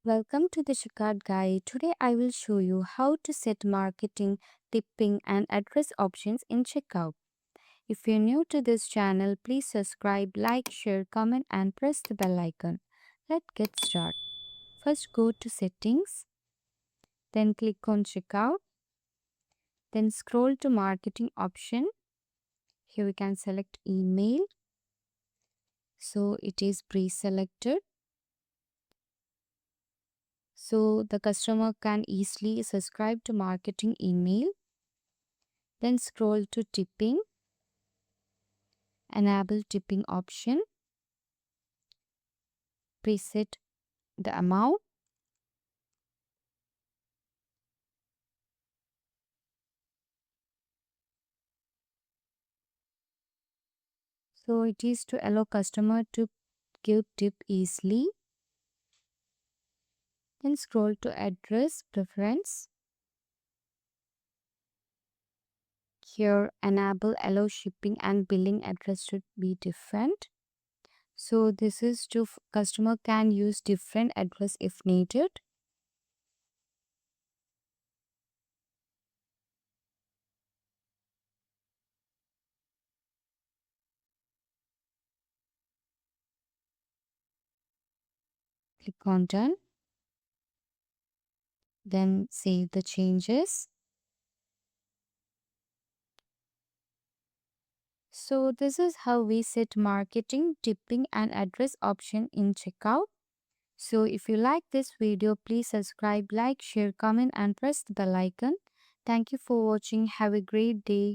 Welcome to the checkout guide. Today I will show you how to set marketing, tipping and address options in checkout. If you're new to this channel, please subscribe, like, share, comment and press the bell icon. Let's get started. First go to settings, then click on checkout, then scroll to marketing option. Here we can select email. So it is pre-selected. So the customer can easily subscribe to marketing email. Then scroll to tipping, enable tipping option, preset the amount. So it is to allow customer to give tip easily. Then scroll to address preference. Here enable allow shipping and billing address should be different. So this is to customer can use different address if needed. Click on done. Then save the changes. So this is how we set marketing, tipping and address option in checkout. So if you like this video, please subscribe, like, share, comment and press the bell icon. Thank you for watching. Have a great day.